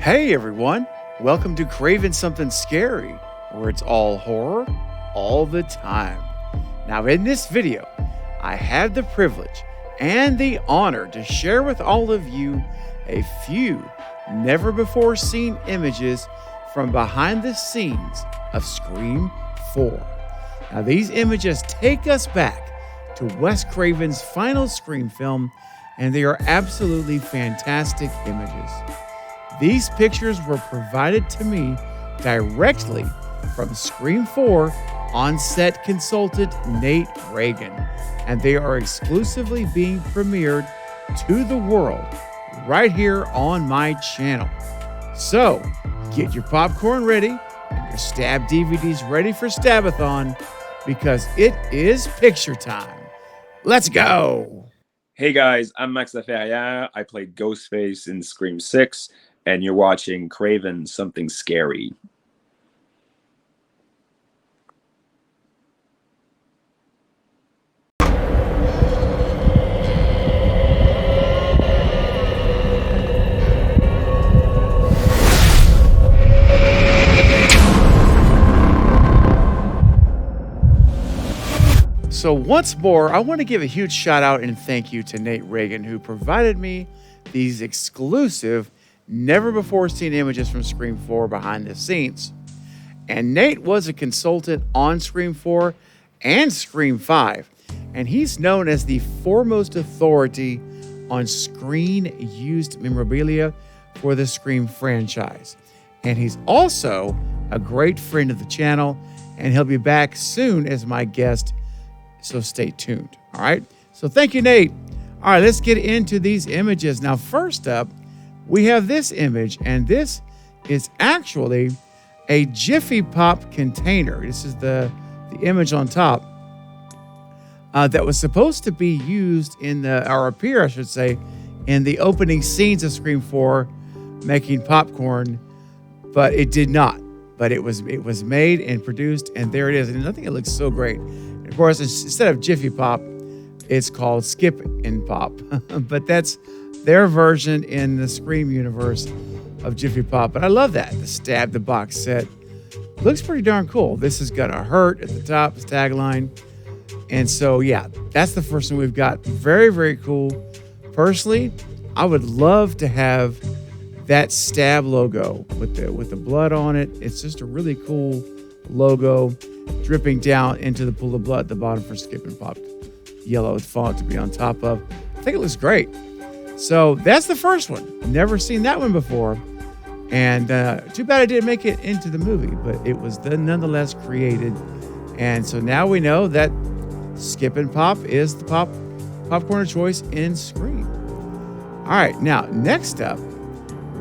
Hey everyone, welcome to Craving Something Scary, where it's all horror all the time. Now, in this video, I have the privilege and the honor to share with all of you a few never before seen images from behind the scenes of Scream 4. Now, these images take us back to Wes Craven's final Scream film, and they are absolutely fantastic images. These pictures were provided to me directly from Scream 4 on-set consultant Nate Reagan, and they are exclusively being premiered to the world right here on my channel. So, get your popcorn ready and your Stab DVDs ready for Stabathon, because it is picture time. Let's go! Hey guys, I'm Max Laferriere. I played Ghostface in Scream 6, and you're watching Craven Something Scary. So once more, I want to give a huge shout out and thank you to Nate Reagan, who provided me these exclusive, never before seen images from Scream 4 behind the scenes. And Nate was a consultant on Scream 4 and Scream 5, and he's known as the foremost authority on screen-used memorabilia for the Scream franchise. And he's also a great friend of the channel, and he'll be back soon as my guest, so stay tuned. All right, so thank you, Nate. All right, let's get into these images. Now, first up, we have this image, and this is actually a Jiffy Pop container. This is the image on top that was supposed to be used in or appear, I should say, in the opening scenes of Scream 4, making popcorn, but it did not. But it was made and produced, and there it is. And I think it looks so great. And of course, instead of Jiffy Pop, it's called Skip and Pop. But that's their version in the Scream universe of Jiffy Pop. But I love that. The Stab the box set looks pretty darn cool. This has got a hurt at the top, its tagline. And so, yeah, that's the first one we've got. Very, very cool. Personally, I would love to have that Stab logo with the blood on it. It's just a really cool logo dripping down into the pool of blood at the bottom for Skip and Pop. Yellow font to be on top of. I think it looks great. So that's the first one. Never seen that one before. And too bad I didn't make it into the movie, but it was nonetheless created. And so now we know that Skip and Pop is the popcorn of choice in Scream. All right, now next up,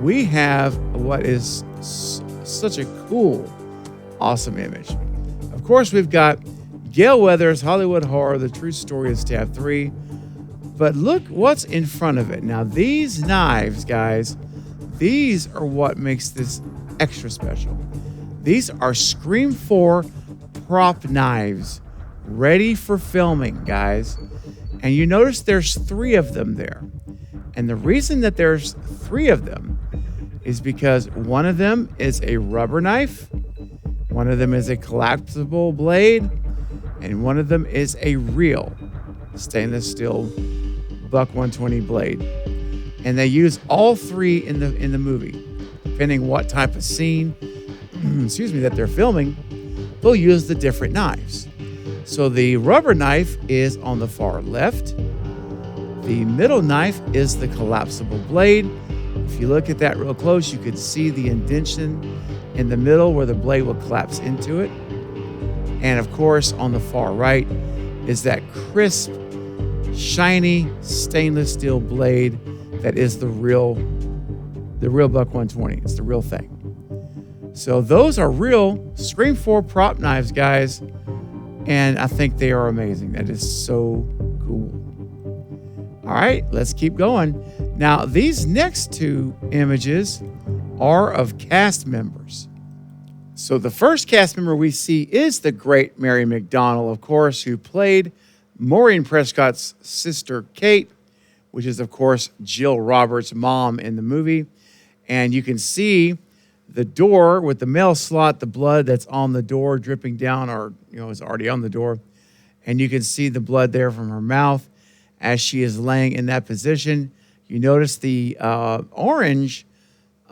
we have what is such a cool, awesome image. Of course, we've got Gale Weathers' Hollywood Horror, The True Story of Stab 3. But look what's in front of it. Now, these knives, guys, these are what makes this extra special. These are Scream 4 prop knives, ready for filming, guys. And you notice there's 3 of them there. And the reason that there's 3 of them is because one of them is a rubber knife, one of them is a collapsible blade, and one of them is a real stainless steel buck 120 blade. And they use all 3 in the movie. Depending what type of scene, that they're filming, they'll use the different knives. So the rubber knife is on the far left. The middle knife is the collapsible blade. If you look at that real close, you could see the indentation in the middle where the blade will collapse into it. And of course, on the far right is that crisp, shiny stainless steel blade that is the real buck 120. It's the real thing. So those are real Scream 4 prop knives, guys. And I think they are amazing. That is so cool. All right, let's keep going. Now, these next 2 images are of cast members. So the first cast member we see is the great Mary McDonald, of course, who played Maureen Prescott's sister, Kate, which is, of course, Jill Roberts' mom in the movie. And you can see the door with the mail slot, the blood that's on the door dripping down, or is already on the door. And you can see the blood there from her mouth as she is laying in that position. You notice the orange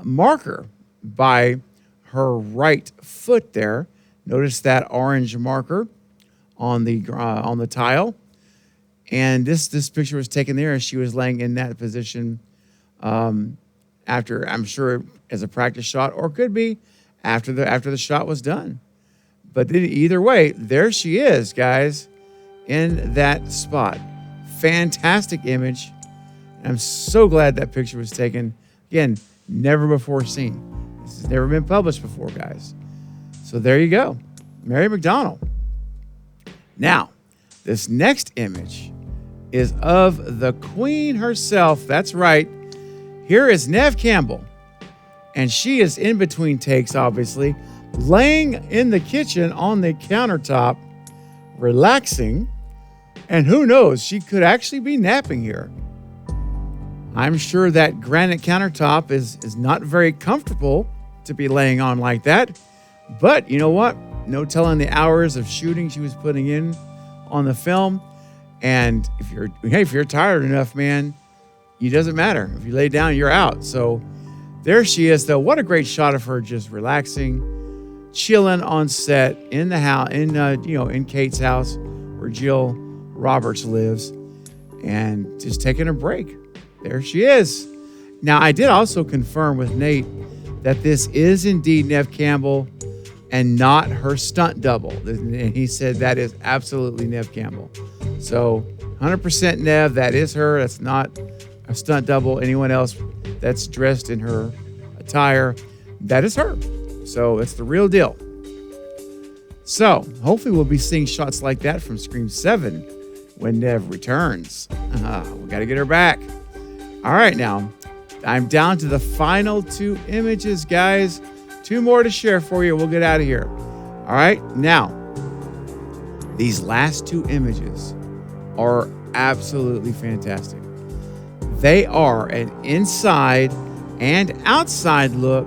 marker by her right foot there. Notice that orange marker on the tile. And this picture was taken there as she was laying in that position after, I'm sure, as a practice shot, or could be after the shot was done. But either way, there she is, guys, in that spot. Fantastic image. I'm so glad that picture was taken. Again, never before seen. This has never been published before, guys. So there you go. Mary McDonald. Now, this next image is of the Queen herself. That's right. Here is Neve Campbell. And she is in between takes, obviously, laying in the kitchen on the countertop, relaxing. And who knows, she could actually be napping here. I'm sure that granite countertop is not very comfortable to be laying on like that. But you know what? No telling the hours of shooting she was putting in on the film. And if you're tired enough, man, it doesn't matter. If you lay down, you're out. So there she is, though. What a great shot of her just relaxing, chilling on set in the house, in Kate's house where Jill Roberts lives, and just taking a break. There she is. Now, I did also confirm with Nate that this is indeed Neve Campbell and not her stunt double. And he said that is absolutely Neve Campbell. So 100% Neve, that is her. That's not a stunt double. Anyone else that's dressed in her attire, that is her. So it's the real deal. So hopefully we'll be seeing shots like that from Scream 7 when Neve returns. We got to get her back. All right, now I'm down to the final 2 images, guys. 2 more to share for you. We'll get out of here. All right, now these last 2 images are absolutely fantastic. They are an inside and outside look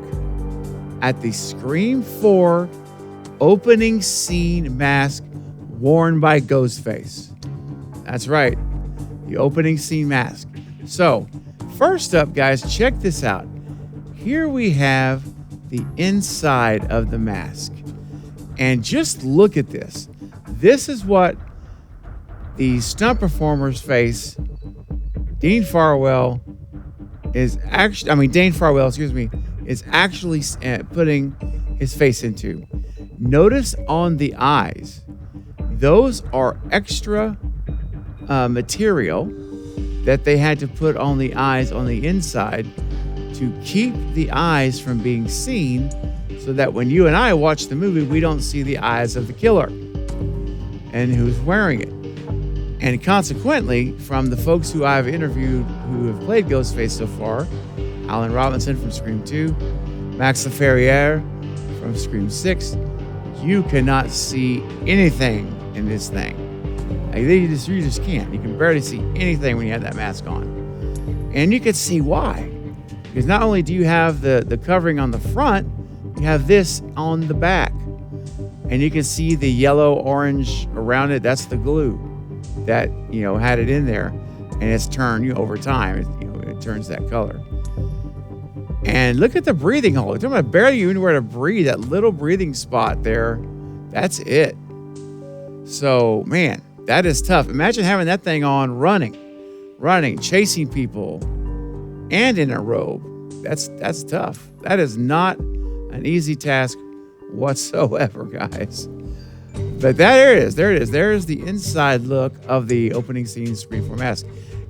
at the Scream 4 opening scene mask worn by Ghostface. That's right, the opening scene mask. So, first up, guys, check this out. Here we have the inside of the mask. And just look at this. This is what the stunt performer's face, Dane Farwell, is actually putting his face into. Notice on the eyes, those are extra material that they had to put on the eyes on the inside to keep the eyes from being seen, so that when you and I watch the movie, we don't see the eyes of the killer and who's wearing it. And consequently, from the folks who I've interviewed who have played Ghostface so far, Alan Robinson from Scream 2, Max Laferriere from Scream 6, you cannot see anything in this thing. Like, you just can't. You can barely see anything when you have that mask on. And you can see why. Because not only do you have the covering on the front, you have this on the back. And you can see the yellow-orange around it. That's the glue that, had it in there. And it's turned, over time. It turns that color. And look at the breathing hole. You're talking about barely even anywhere to breathe. That little breathing spot there, that's it. So, man, that is tough. Imagine having that thing on running, chasing people, and in a robe. That's tough. That is not an easy task whatsoever, guys. But there it is. There is the inside look of the opening scene Scream 4 mask.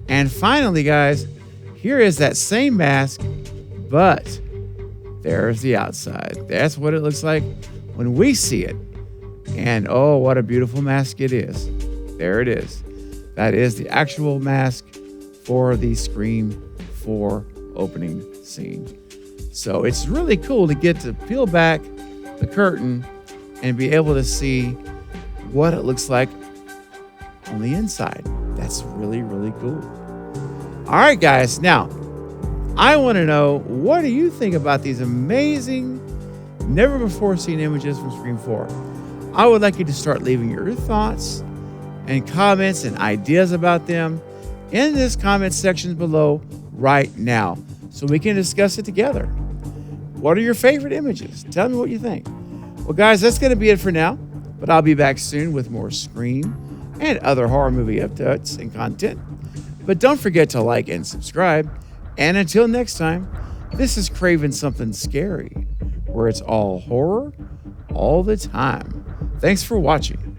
And finally, guys, here is that same mask, but there's the outside. That's what it looks like when we see it. And oh, what a beautiful mask it is. There it is. That is the actual mask for the Scream 4 opening scene. So it's really cool to get to peel back the curtain and be able to see what it looks like on the inside. That's really, really cool. All right, guys. Now, I want to know, what do you think about these amazing, never before seen images from Scream 4? I would like you to start leaving your thoughts and comments and ideas about them in this comment section below right now so we can discuss it together. What are your favorite images? Tell me what you think. Well, guys, that's going to be it for now, but I'll be back soon with more Scream and other horror movie updates and content. But don't forget to like and subscribe. And until next time, this is Craven Something Scary, where it's all horror all the time. Thanks for watching.